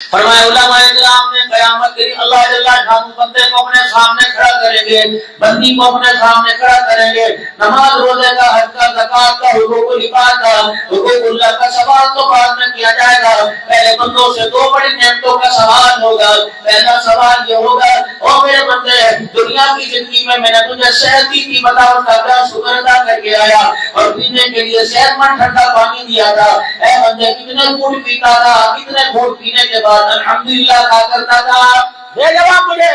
فرمایا علماء کرام نے قیامت کے دن اللہ جل شانہ بندے کو اپنے سامنے کھڑا کریں گے، بندی کو اپنے سامنے کھڑا کریں گے، نماز روزے کا، حج کا، زکات کا، حقوق العباد کا، حقوق اللہ کا سوال تو بعد میں کیا جائے گا، پہلے بندوں سے دو بڑی نعمتوں کا سوال ہوگا۔ پہلا سوال یہ ہوگا، او میرے بندے، دنیا کی زندگی میں نے تجھے صحت دی تھی، بتاؤ کیا شکر ادا کر کے آیا، اور پینے کے لیے صحت مند ٹھنڈا پانی دیا تھا، اے بندے کتنے گھونٹ پیتا تھا، کتنے گھونٹ پینے کے بعد الحمدللہ کہا کرتا تھا؟ دے جواب مجھے۔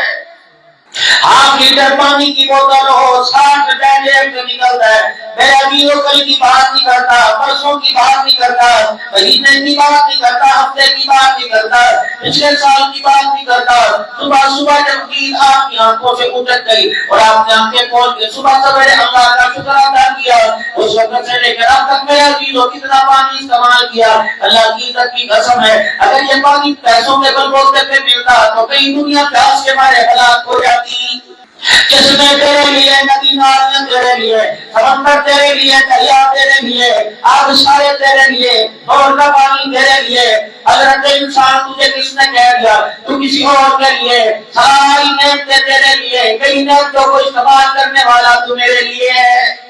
8 لیٹر پانی کی بوتل ہو، 60 ڈیلیٹ نکلتا ہے، میرا جیو کل کی بات نہیں کرتا، پرسوں کی بات نہیں کرتا، مہینے کی بات نہیں کرتا، ہفتے کی بات نہیں کرتا، پچھلے سال کی بات نہیں کرتا۔ صبح صبح جب نیند آپ کی آنکھوں سے اٹھ گئی اور آپ نے آنکھیں کھول کے صبح سویرے اللہ کا شکر ادا کیا، اس وقت سے لے کر اب تک میرا جیو کتنا پانی استعمال کیا، اللہ کی عزت کی قسم ہے، اگر یہ پانی پیسوں کے بل بوتے پہ ملتا تو کئی دنیا پیاس کے مارے ہلاک ہو جاتی۔ چشمے تیرے لیے، ندی نالیاں تیرے لیے، سمندر تیرے لیے، دریا تیرے لیے، آبشاریں تیرے لیے، اور کا پانی تیرے لیے۔ حضرت انسان تجھے کس نے کہہ دیا تو کسی اور کے لیے؟ ساری نعمتیں تیرے لیے، کئی نعمتوں کو استعمال کرنے والا تو میرے لیے ہے۔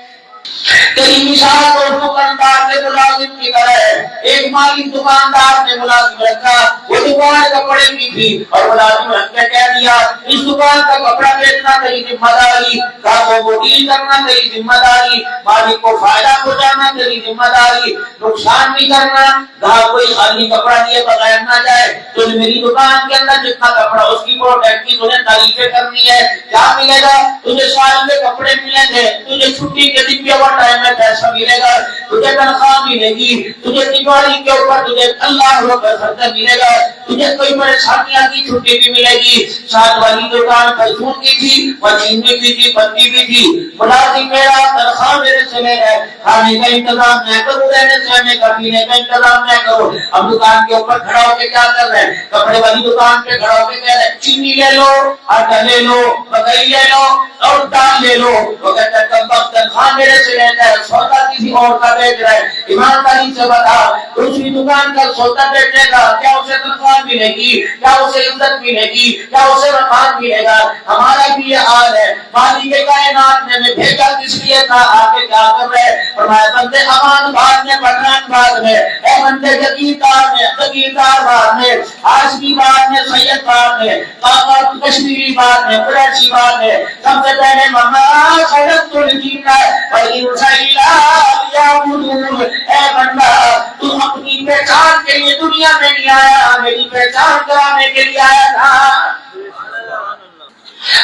تیری مثال اور دکاندار نے ملازم کی طرح ہے۔ ایک مالک دکاندار نے ملازم رکھا، وہ دکان کپڑے کی تھی اور ملازم رکھ کے کہہ دیا اس دکان کا کپڑا بیچنا تیری ذمہ داری، گاہکوں کو ڈیل کرنا تیری ذمہ داری، مالک کو فائدہ پہنچانا تیری ذمہ داری، نقصان نہیں کرنا، گاہک کوئی خالی کپڑا دیے بغیر نہ جائے۔ تو میری دکان کے اندر جتنا کپڑا اس کی پروڈکٹ کی تجھے تعریفیں کرنی ہے، کیا ملے گا؟ تجھے سال کے کپڑے ملیں گے، تجھے چھٹی کے دن ٹائم میں پیسہ ملے گا، تجھے تنخواہ ملے گی، تجھے دیوالی کے اوپر تجھے اللہ کا خرچہ ملے گا، تجھے کوئی پریشانیاں کی چھٹی بھی ملے گی۔ ساتھ والی دکان کلفون کی تھی، مشین بھی تھی، بتی بھی تھی، ملازم میرا تنخواہ میرے سے لے ہے، کھانے کا انتظام میں کروں، رہنے سہنے کا، پینے کا انتظام میں کروں۔ اب دکان کے اوپر کھڑا ہو کے کیا کر رہے ہیں؟ کپڑے والی دکان پہ کھڑا ہو کے کہہ رہے ہیں چینی لے لو، آٹا لے لو، مکئی لے لو اور دال لے لو۔ وہ کہتا ہے کم وقت تنخواہ میرے سے لیتا ہے، سودا کسی اور کا بیچ رہا ہے، ایمانداری سے بتا دوسری دکان کا سودا بیچے گا کیا اسے تنخواہ ملے گی؟ کیا اسے عزت ملے گی؟ کیا اسے مقام ملے گا؟ ہمارا بھی یہ حال ہے۔ مالک کائنات نے ہمیں بھیجا کس لیے تھا؟ آگے کیا کر رہے؟ فرمایا بندے امان بعد میں، پٹھان بعد میں، اے بندے جگیردار میں، جگیردار بعد میں، آشمی بعد میں، سید بعد میں، کشمیری بعد میں، قریشی بعد میں، سب سے پہلے مہا خیرت الدین ہے۔ اے بندہ تو اپنی پہچان کے لیے دنیا میں نہیں آیا، میری پہچان کرانے کے لیے آیا تھا۔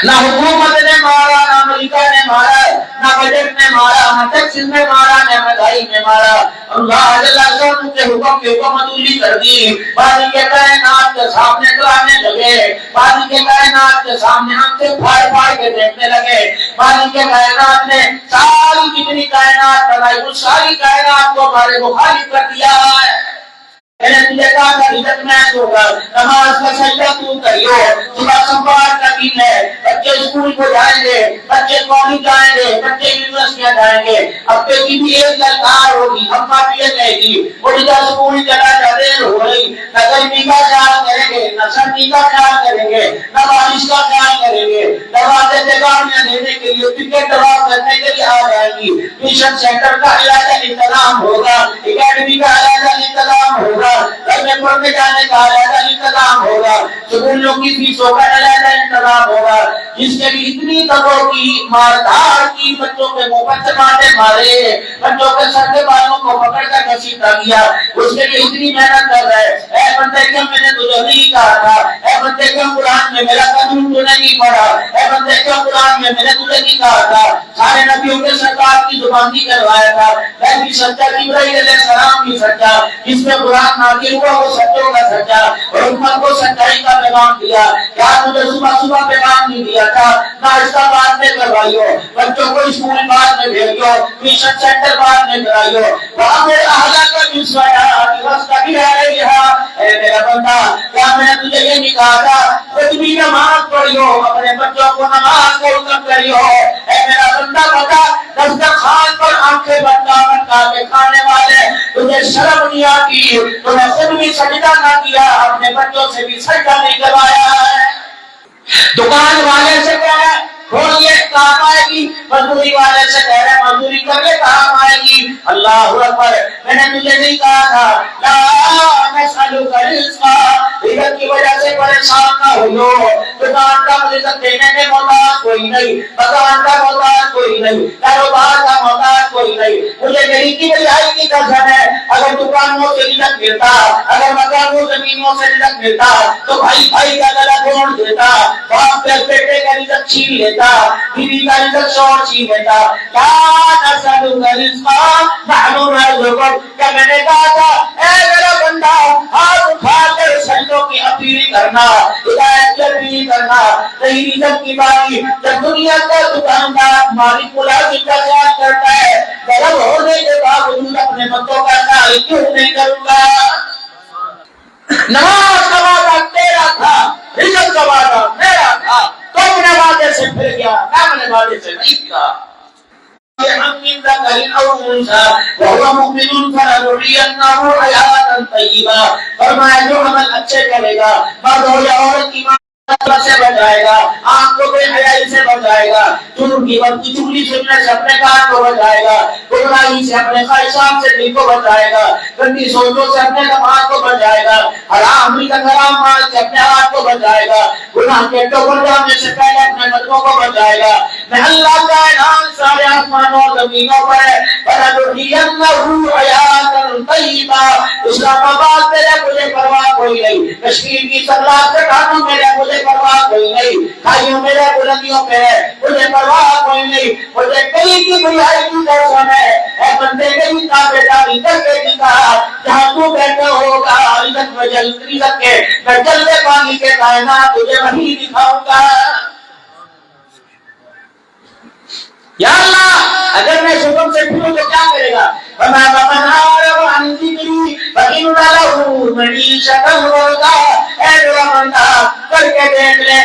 نہ حکومت نے مارا، نہ امریکہ نے مارا، نہ بجٹ نے مارا، نہ ٹیکس نے مارا، نہ مہنگائی نے مارا، اللہ جل شانہ کے حکم کی حکومت کر دی۔ باری کے کائنات کے سامنے کرانے لگے، باری کے کائنات کے سامنے ہم سے پھاڑ پھاڑ کے دیکھنے لگے۔ باری کے کائنات نے ساری جتنی کائنات بنائی وہ ساری کائنات کو ہمارے مخالف کر دیا ہے۔ میں نے تجھے کہا تھا رزق میں ہوگا، نماز کا سجدہ تو کریو، صبح سوموار کا دن ہے، بچے اسکول کو جائیں گے، بچے کالج جائیں گے، بچے یونیورسٹیاں جائیں گے، ابے کی بھی ایک للکار ہوگی، اماں بھی کہے گی بڑھیا اسکول چلا جا، دیر ہو گئی، نہ گرمی کا خیال کریں گے، نہ سردی کا خیال کریں گے، نہ بارش کا خیال کریں گے، دروازے سے گاڑیاں لینے کے لیے ٹکٹ دوا کرنے کے لیے آ جائیں گی، ٹیوشن سینٹر کا علاقہ انتظام ہوگا، اکیڈمی کا علاقہ انتظام ہوگا، گھر میں پڑھنے جانے کا علیحدہ انتظام ہوگا، سکولوں کی فیسوں کا علیحدہ انتظام ہوگا، جس کے لیے اتنی دبوں کی ماردار کی، بچوں کے منہ پر چماٹے مارے، بچوں کے سر کے بالوں کو پکڑ کر گھسیٹا گیا، اس کے لیے اتنی محنت کر رہے۔ اے بندے کیا میں نے تجھے نہیں کہا تھا؟ اے بندے کیا قرآن میں میرا قانون تو نہیں پڑھا؟ اے بندے کیا قرآن میں نے تجھے نہیں کہا تھا؟ سارے نبیوں کے سرکار کی زبانی کروایا تھا، میں بھی سچا، جبرائیل علیہ السلام بھی سچا، جس میں قرآن نازل ہوا وہ سچوں کا سچا اور امت کو سچائی کا پیغام دیا؟ کیا تجھے صبح صبح پیغام نہیں دیا تھا؟ ناشتہ بعد میں کروائیو، بچوں کو اسکول بعد میں بھیجو، ٹیوشن سینٹر بعد میں کرائیو، وہاں میرے اہلیہ کا بھی سویا دِوَس کا بھی رہ رہی ہے۔ اے میرا بندہ، کیا میں نے تجھے یہ نہیں کہا تھا خود بھی نماز پڑھیو، اپنے بچوں کو نماز کو حکم کریو؟ اے میرا بندہ بتا، دسترخوان پر آنکھیں بنتا بنتا کے کھانے والے تجھے شرم نہیں آتی؟ تمہیں خود بھی سجدہ نہ کیا، اپنے بچوں سے بھی سجدہ نہیں کروایا ہے۔ دکان والے سے کہہ رہے کھول یہ کام آئے گی، مزدوری والے سے کہہ رہے مزدوری کر لے کام آئے گی۔ اللہ اکبر، میں نے تجھے نہیں کہا تھا لا نسألک رزقا، رزق کی وجہ سے پریشان نہ ہوئیو، دکان کا رزق دینے میں محتاج کوئی نہیں، مکان کا محتاج کوئی نہیں، کاروبار کا محتاج کوئی نہیں، مجھے میری کی بجائی کی قسم ہے، اگر دکانوں سے رزق ملتا، اگر مکانوں زمینوں سے رزق ملتا تو بھائی بھائی کا گلا توڑ دیتا، باپ بیٹے کا رزق چھین لیتا، بیوی کا رزق شوہر چھین لیتا۔ لا نسألک رزقا نحن نرزقک، کیا میں نے کہا تھا اے میرا بندہ ہاتھ اٹھا کر سجدوں کی اپیل کرنا، ہدایت کی اپیل کرنا، نہیں رزق کی باری جب دنیا کا دکاندار مالک ملازم کا خیال کرتا ہے، غلط ہونے کے باوجود اپنے بندوں کا خیال کیوں نہیں کروں گا؟ نماز کا وعدہ تیرا تھا، رزق کا وعدہ میرا تھا، تو اپنے وعدے سے پھر گیا، میں اپنے وعدے سے نہیں کیا۔ من ذکر او انثی وهو مؤمن فلنحيينه حیاتا طیبہ، فرمایا جو عمل اچھے کرے گا، مرد ہو یا عورت کی سے بچائے گا، آنکھ کو بے حیائی سے بچائے گا، جرم کی وقت کی چگلی سننے سے اپنے کان کو بچائے گا، گمراہی سے اپنے خواہشات سے دل کو بچائے گا، گندی سوچوں سے اپنے دماغ کو بچائے گا، حرام رزق حرام مال سے اپنے ہاتھ کو بچائے گا، گناہ کے ٹکر جانے سے پہلے اپنے قدموں کو بچائے گا۔ میں اللہ کا اعلان سارے آسمانوں اور زمینوں پر ہے، فَلَنُحْيِيَنَّهُ حَيَاةً طَيِّبَةً، اسلام آباد میرے مجھے پرواہ کوئی نہیں، کشمیر کی سرلاخ سے کھانوں میرے مجھے پرواہ کوئی نہیں، کھائیوں میرے بلندیوں پہ ہے مجھے پرواہ کوئی نہیں، مجھے کئی کی بھلائی کی قسم ہے، اے بندے میری تابعداری کر کے دکھا، جہاں تو بیٹھا ہوگا رزق میں رزق کے میں جلدے پانی کے کائنات تجھے وہی دکھاؤں گا۔ یا اللہ اگر میں شکم سے پھروں تو کیا کرے گا؟ وَمَا مَنْ أَعْرَضَ عَنْ ذِكْرِي فَإِنَّ لَهُ مَعِيشَةً ضَنكًا، اے میرا بندہ کر کے دیکھ لے،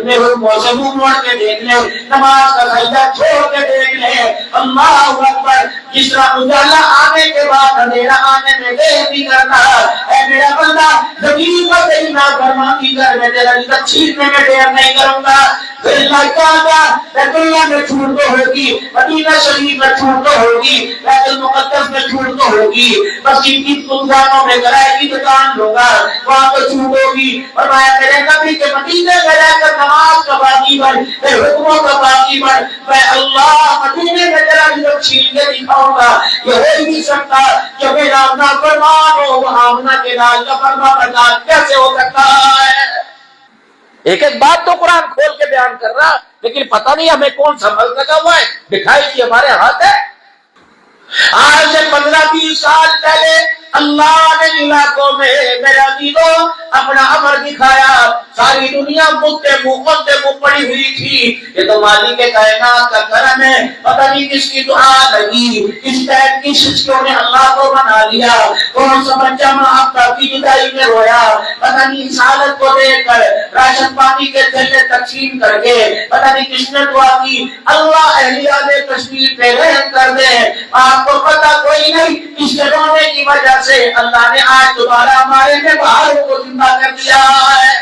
میرے موسم موڑ کے دیکھ لے، نماز کا سجدہ چھوڑ کے دیکھ لے، اللہ اکبر، جس طرح اجالا آنے کے بعد اندھیرا آنے میں دیر نہیں کرنا، اے میرا بندہ زمین پر تیری نافرمانی کر میں تیرا رزق چھیننے میں دیر نہیں کروں گا۔ پھر اللہ کہا دنیا میں چھوٹ تو ہوگی، مدینہ شریف میں چھوٹ تو ہوگی، بیت المقدس میں چھوٹ تو ہوگی، مسجد کی دکانوں میں کرائے کی دکان لوگا وہاں تو چھوٹ ہوگی، فرمایا میرے نبی کے مدینے میں رہ کر نماز کا باقی بن، پھر حکموں کا باقی بن، میں اللہ مدینے میں تیرا رزق چھین کے دکھاؤں گا۔ یہ ہو ہی نہیں سکتا کہ میرا نافرمان ہو وہاں امنا کے نال کا فرما بردار کیسے ہو سکتا ہے؟ ایک ایک بات تو قرآن کھول کے بیان کر رہا، لیکن پتہ نہیں ہمیں کون سا مل لگا ہوا ہے، دکھائی کہ ہمارے ہاتھ ہے۔ آج سے 15-20 سال پہلے اللہ نے علاقوں میں میرا عزیزوں اپنا امر دکھایا، ساری دنیا مدتے منہ پڑی ہوئی تھی، یہ تو مالک کائنات کا کرم ہے، پتہ نہیں کس کی دعا لگی، کس ٹائپ کی شخصوں نے اللہ کو بنا لیا، کون سا بچہ ماں باپ کی جدائی میں رویا، پتہ نہیں اس حالت کو دیکھ کر راشن پانی کے تھیلے تقسیم کر کے، پتہ نہیں کس نے دعا کی اللہ اہلیہ کشمیر پہ رحم کر دے۔ آپ کو پتہ کوئی نہیں اس کے رونے کی وجہ سے اللہ نے آج دوبارہ ہمارے میں بہاروں کو زندہ کر دیا ہے۔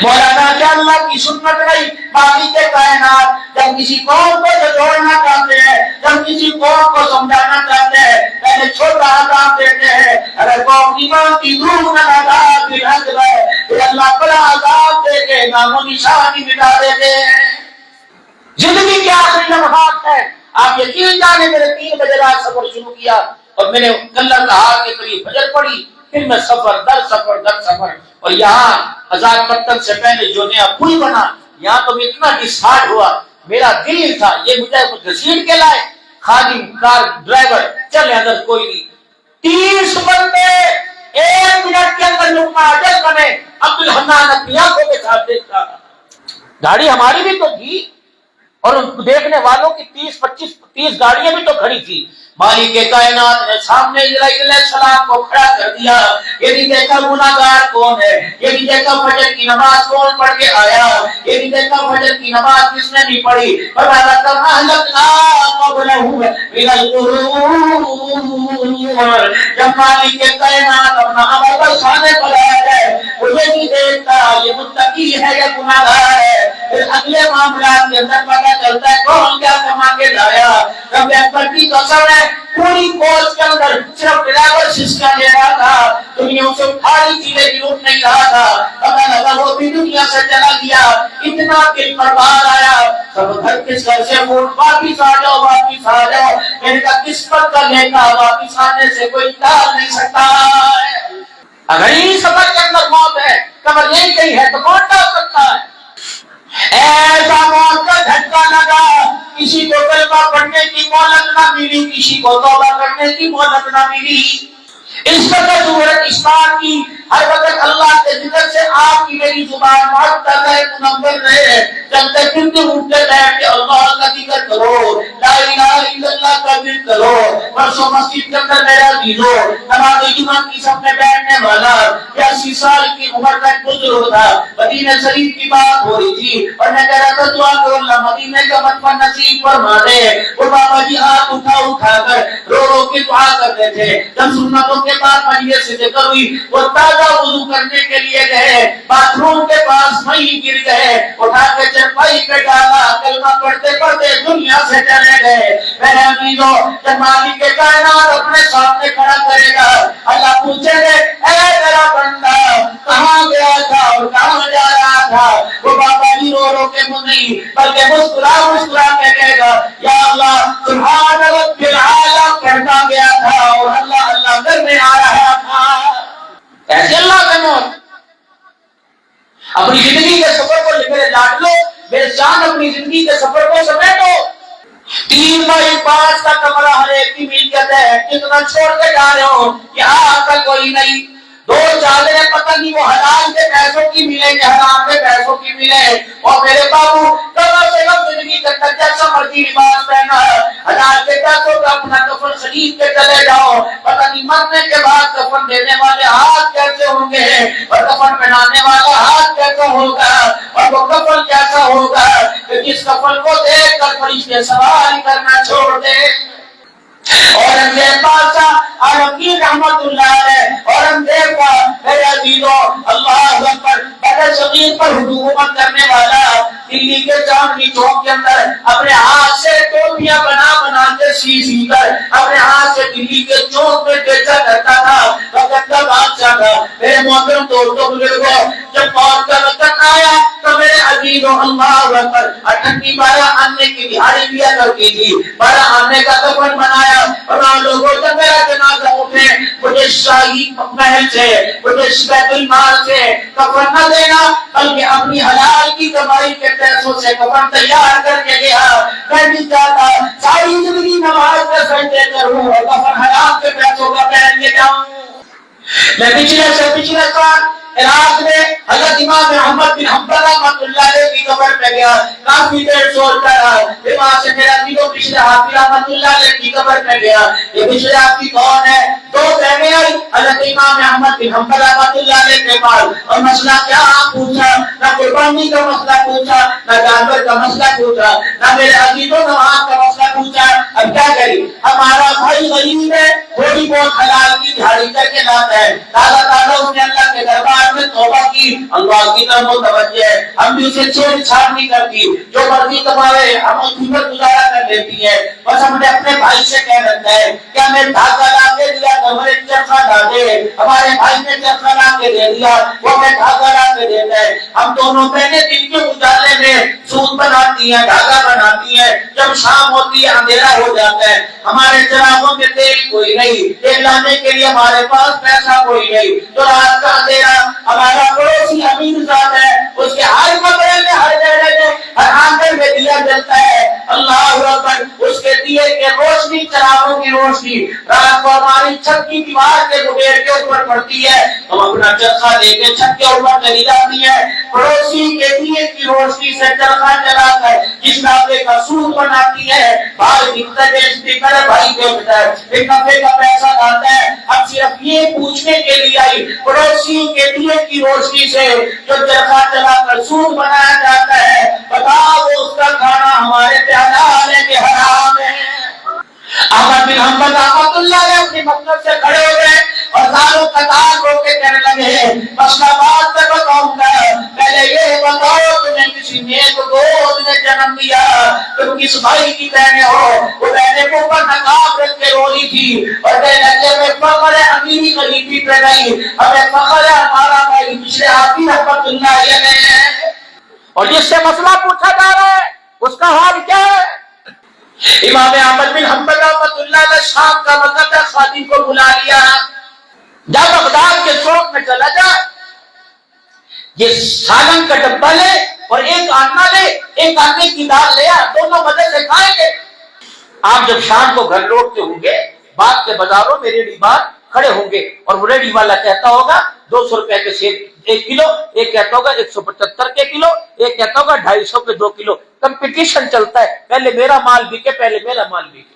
مولانا کیا اللہ کی سنت نہیں، باقی کے کائنات جب کسی قوم کو جوڑنا چاہتے ہیں، جب کسی قوم کو سمجھانا چاہتے ہیں، پہلے چھوٹا عذاب دیتے ہیں، اگر قوم ایمان کی دھوم میں عذاب بھی لگ گئے پھر اللہ بڑا عذاب دے کے نام و نشانی مٹا دیتے ہیں۔ زندگی کے آخری لمحات ہے، آپ یقین جانے میرے 3 بجے رات سفر شروع کیا اور میں نے کلر کہا کے قریب فجر پڑی، پھر میں سفر در سفر اور یہاں آزاد پتن سے پہلے جو نیا پل بنا یہاں تو میں اتنا ڈسہارٹ ہوا، میرا دل تھا یہ مجھے گھسیٹ کے لائے، خادم کار ڈرائیور چلے اندر کوئی نہیں، 30 بندے 1 منٹ کے اندر لقمہ اجل بنے عبد الحنان اپنی آنکھوں کے ساتھ دیکھتا. گاڑی ہماری بھی تو تھی اور دیکھنے والوں کی 30 گاڑیاں بھی تو کھڑی تھی. مالک کائنات نے سامنے اسرائیل علیہ السلام کو کھڑا کر دیا. یہ نہیں دیکھا گناہگار کون ہے, یہ نہیں دیکھا فجر کی نماز کون پڑھ کے آیا, یہ نہیں دیکھا فجر کی نماز کس نے نہیں پڑھی. جب مالک کائنات اپنا عمل برسانے پر آیا ہے, مجھے نہیں دیکھتا یہ متقی ہے یا گناہگار ہے. پھر اگلے معاملات کے اندر پتہ چلتا ہے کون کیا کما کے لایا. رب اکبر کی قسم ہے, پوری کوچ کے اندر صرف ڈرائیور سسکا لے رہا تھا, دنیا سے اٹھاری چیزیں بھی لوٹ نہیں رہا تھا. پتہ لگا وہ بھی دنیا سے چلا گیا. اتنا دل پر بار آیا, سب گھر کس گھر سے فوٹ واپس آ جاؤ, واپس آ جاؤ. میرے کا قسمت کا لیکا واپس آنے سے کوئی ٹال نہیں سکتا ہے. اگر یہ سفر کے اندر موت ہے, قبر یہی کہیں ہے تو کون ٹال سکتا ہے؟ ایسا موت کا دھچکا لگا, کسی کو کلمہ پڑھنے کی مہلت نہ ملی, کسی کو توبہ کرنے کی مہلت نہ ملی. اس قدر صورت اس بات کی ہر وقت اللہ کے ذکر سے آپ کی میری زبان معطل ہے, منور رہے. جب تک دن اٹھتے بیٹھ کے اللہ کا ذکر کرو, لا الہ الا اللہ کا ذکر کرو. پرسوں مسجد کے اندر میرا عزیزو نماز جمعہ کی سب میں بیٹھنے والا 80 سال کی عمر کا بزرگ تھا. مدینہ شریف کی بات ہو رہی تھی اور میں کہہ رہا تھا دعا کرو اللہ مدینے کا مدفن نصیب فرما دے. وہ بابا جی ہاتھ اٹھا کر رو رو کے دعا کرتے تھے. جب سنتوں کے بعد مجلس سے ذکر ہوئی, وہ تازہ وضو کرنے کے لیے گئے, باتھ روم کے پاس وہیں گر گئے, اٹھا کے چرپائی پہ ڈالا, کلمہ پڑھتے پڑھتے دنیا سے چلے گئے. میرے عزیزو جب مالک کائنات اپنے سامنے کھڑا کرے گا, اللہ پوچھے گے اے میرا بندہ کہاں گیا تھا اور کہاں جا رہا تھا؟ وہ بابا جی رو رو کے نہیں بلکہ مسکرا کے کہے گا یا اللہ سبحان رب العالی کہتا گیا تھا اور اللہ اللہ کرنے آ رہا تھا. ایسے اللہ کا نور اپنی زندگی کے سفر کو میرے لاڈ لو, میرے جان اپنی زندگی کے سفر کو سمیٹو. 3x5 کا کمرہ ہر ایک کی ملکیت ہے, کتنا چھوڑ کے جا رہے ہو کہ آپ کا کوئی نہیں. 2 چادریں پتہ نہیں وہ حلال کے پیسوں کی ملے کہ حرام کے پیسوں کی ملے. اور میرے بابو کم سے کم زندگی کا جیسا مرضی لباس پہنا ہے, حلال کے پیسوں کا اپنا کفن خرید کے چلے جاؤ. پتہ نہیں مرنے کے بعد کفن دینے والے ہاتھ کیسے ہوں گے اور کفن پہنانے والا ہاتھ کیسا ہوگا, اور وہ کفن کیسا ہوگا کہ جس کفن کو دیکھ کر فرشتے سوال کرنا چھوڑ دے. اورنگزیب بادشاہ عالمگیر رحمت اللہ علیہ, اورنگزیب کا میرے عزیزو اللہ اکبر بڑے صغیر پر حکومت کرنے والا, دلی کے چاندنی چوک کے اندر اپنے ہاتھ سے ٹوپیاں بنا کے سی کر اپنے ہاتھ سے دلی کے چوک میں بیچا کرتا تھا. وقت کا بادشاہ تھا. میرے محترم دوستوں بزرگوں, جب موت کا وقت آیا تو میرے عزیزو اللہ اکبر 12 آنے کی دہاڑی دیا کرتی تھی. 12 آنے کا کفن بنایا اور لوگوں جب میرا جنازہ اٹھے مجھے شاہی محل سے, مجھے بیت المال سے کفن نہ دینا بلکہ اپنی حلال کی کمائی کے پیسوں سے کفن تیار کر کے گیا. میں بھی چاہتا ساری زندگی نماز کا سجدے کروں اور کفن حلال کے پیسوں کا پہن کے جاؤں. میں پچھلے سال عراق میں حضرت امام احمد بن حنبل رحمۃ اللہ علیہ کی قبر پہ گیا, کافی دیر سوچتا رہا. وہاں سے میرا دلوں پچھلے حافظ رحمۃ اللہ علیہ کی قبر پہ گیا. یہ پچھلے حافظ کون ہے؟ 2 بہنیں آئی حضرت امام احمد بن حنبل رحمۃ اللہ علیہ کے پاس اور مسئلہ کیا پوچھا, نہ قربانی کا مسئلہ پوچھا, نہ جانور کا مسئلہ پوچھا, نہ میرے عزیزوں نماز کا مسئلہ پوچھا. اب کیا کری, ہمارا بھائی غریب ہے, تھوڑی بہت حلال کی دہاڑی کر کے لاتا ہے. تعالیٰ اس نے اللہ کے دربار میں توبہ کی, اللہ کی طرف متوجہ ہے. ہم بھی اسے چھوڑ چھاڑ نہیں کرتی, جو مرضی تمہارے ہم اس پر گزارا کر لیتی ہے. بس ہم نے اپنے بھائی سے کہہ رکھا ہے کہ ہمیں دھاگا لا کے دیا, ہمارے چرخا لا دے. ہمارے بھائی نے چرخا لا کے دے دیا, وہ ہمیں دھاگا لا کے دیتا ہے. ہم دونوں بہنیں دن کے اجالے میں سوت بناتی ہیں, دھاگا بناتی ہیں. جب شام ہوتی ہے اندھیرا ہو جاتا ہے, ہمارے چراغوں میں تیل کوئی نہیں, تیل لانے کے لیے ہمارے پاس پیسہ کوئی نہیں. تو رات کا اندھیرا, ہمارا پڑوسی امین ذات ہے, اس کے ہر کمرے میں, ہر جگہ میں, ہر آنگن میں دیا جلتا ہے. اللہ اکبر, اس کے دیے کے روشنی چراغوں کی روشنی رات کو ہماری چھت کی دیوار کے گڈیر کے اوپر پڑتی ہے، ہم اپنا چرخا لے کے چھت کے اوپر چلی جاتی ہے، پڑوسی کے دیے کی روشنی سے چرخا چلا کر جس نافے کا سود بناتی ہے، بھائی دکھتا بیچتی کر بھائی بیچتا ہے، ایک نفے کا پیسہ آتا ہے۔ ہم صرف یہ پوچھنے کے لیے آئی پڑوسی کے دیے کی روشنی سے جو چرخا چلا کر سود بنایا جاتا ہے، بتاؤ اس کا کھانا ہمارے پہ حلال ہے کہ حرام ہے؟ احمد بن حنبل رحمۃ اللہ علیہ اپنی مطلب سے کھڑے ہو گئے اور دارو قطار ہو کے کہنے لگے مسئلہ بات میں بتاؤں گا، پہلے یہ بتاؤ تمہیں کسی نیک گود نے جنم دیا، تم کس بھائی کی بہنیں ہو؟ وہ بہنیں کو اوپر نقاب رکھ کے رو رہی تھی اور کہنے لگے ہمیں فخر ہے امیری خلیفی پہ نہیں، ہمیں فخر ہے ہمارا بھائی پچھلے حافظ رحمۃ اللہ علیہ۔ اور جس سے مسئلہ پوچھا جا رہا ہے اس کا حال کیا ہے؟ امام احمد بن حنبل رحمۃ اللہ علیہ شام کا وقت ہے، خادم کو بلا لیا، جا بغداد کے چوک میں چلا جا، یہ سالن کا ڈبہ لے اور ایک آنا لے، ایک آنے کی دال لے آ، دونوں مزے سے کھائیں گے۔ آپ جب شام کو گھر لوٹتے ہوں گے، بعد کے بازاروں میں ریڑھی بار کھڑے ہوں گے اور وہ ریڑھی والا کہتا ہوگا 200 روپے کے سیب 1 کلو، ایک کہتا ہوگا 175 کے کلو، ایک کہتا ہوگا 250 کے 2 کلو۔ کمپٹیشن چلتا ہے، پہلے میرا مال بکے، پہلے میرا مال بکے۔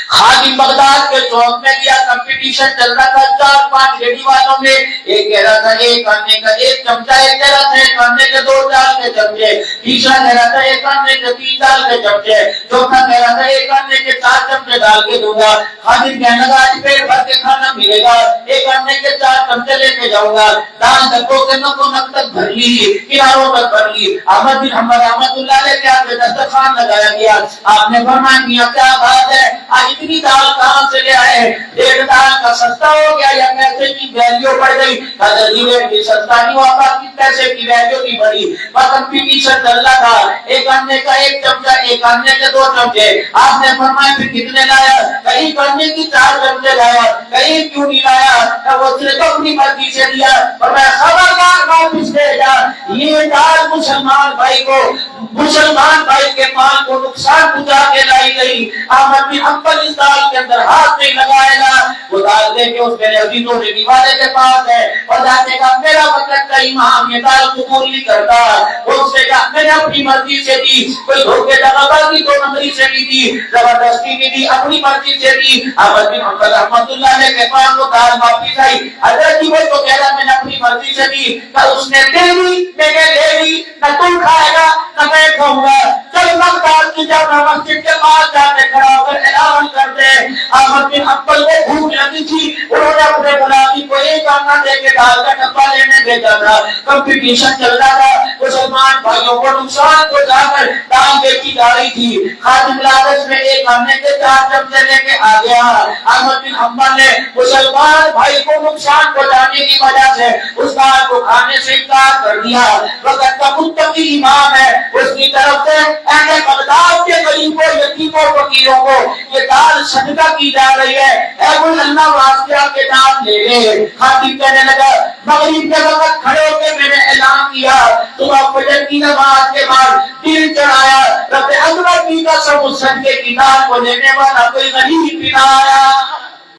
خادم بغداد کے چوک میں گیا، کمپٹیشن چل رہا تھا 4-5 ریڑھی والوں میں، ایک کہہ رہا تھا ایک آنے کا 1 چمچہ، ایک کہہ رہا تھا ایک آنے کے 2 دال کے چمچے، تیسرا کہہ رہا تھا ایک آنے کے 3 دال کے چمچے، چوتھا کہہ رہا تھا ایک آنے کے 4 چمچے ڈال کے دوں گا۔ خادم کہنے لگا آج پیٹ بھر کے کھانا ملے گا، ایک آنے کے 4 چمچے لے کے جاؤں گا۔ دال ڈبوں کے نکو نک تک بھر لی، کناروں تک بھر لی۔ احمد بن حنبل رحمۃ اللہ علیہ کے آگے دسترخوان لگایا گیا، آپ نے فرمایا میاں کیا بات ہے، آج اتنی دال کہاں سے لے آئے؟ 1.5 دال کا سستا ہو گیا یا پیسے کی ویلیو بڑھ گئی؟ حضرت جی نے سستا نہیں ہوا، باقی پیسے کی ویلیو نہیں بڑھی، کمپٹیشن چل رہا تھا، ایک آنے کا 1 چمچہ، ایک آنے کے 2 چمچے۔ آپ نے فرمایا پھر کتنے لایا؟ کہیں آنے کی 4 چمچے لایا، کہیں کیوں نہیں لایا؟ وہ صرف اپنی مرضی سے دیا اور میں خبردار واپس لے جا، یہ دال مسلمان بھائی کو، مسلمان بھائی کے مال کو نقصان پہنچا کے لائی گئی۔ احمد بن حنبل اس دال کے اندر ہاتھ نہیں لگائے گا، وہ دال لے کے اس میرے عزیزوں نے دیوارے کے پاس ہے اور جانے کا میرا وقت کا امام یہ دال قبول نہیں کرتا، اس نے کہا میں نے اپنی مرضی سے دی، کوئی دھوکے دغا بازی 2 نمبری سے نہیں دی، زبردستی نہیں دی، اپنی مرضی سے دی۔ احمد بن حنبل رحمۃ اللہ علیہ کے پاس وہ دال واپس آئی، حضرت جی وہ تو کہہ رہا میں نے اپنی مرضی سے دی، کہ اس نے دے دی، میں نے لے لی، نہ تم کھائے گا نہ میں کھاؤں گا، چل بغداد کی جامع مسجد کے پاس جا کے کھڑا ہو کر اعلان کر دے۔ احمد بن حنبل کو بھوک لگی تھی، انہوں نے اپنے غلامی کو ایک آنا دے کے دال کا ڈبہ لینے بھیجا تھا، کمپٹیشن چل رہا تھا، مسلمان بھائیوں کو نقصان کو جا کر دال بیچی جا رہی تھی۔ خادم لالچ میں ایک آنے کے 4 چمچے لے کے آ گیا۔ احمد بن حنبل نے مسلمان بھائی کو نقصان پہنچانے کی وجہ سے اس دال کو کھانے سے انکار کر دیا۔ وقت کا متقی امام ہے، اس کی طرف سے اہل بغداد کے غریبوں، یتیموں، فقیروں کو یہ دال صدقہ کی جا رہی ہے، اے کوئی اللہ واسطے آ کے دال لے لے۔ خادم کہنے لگا مغرب کے وقت کھڑے ہو کے میں نے اعلان کیا، صبح فجر کی نماز کے بعد دل چڑھایا، رب عظمت کی قسم اس صدقے کی دال کو لینے والا کوئی غریب بھی نہ آیا۔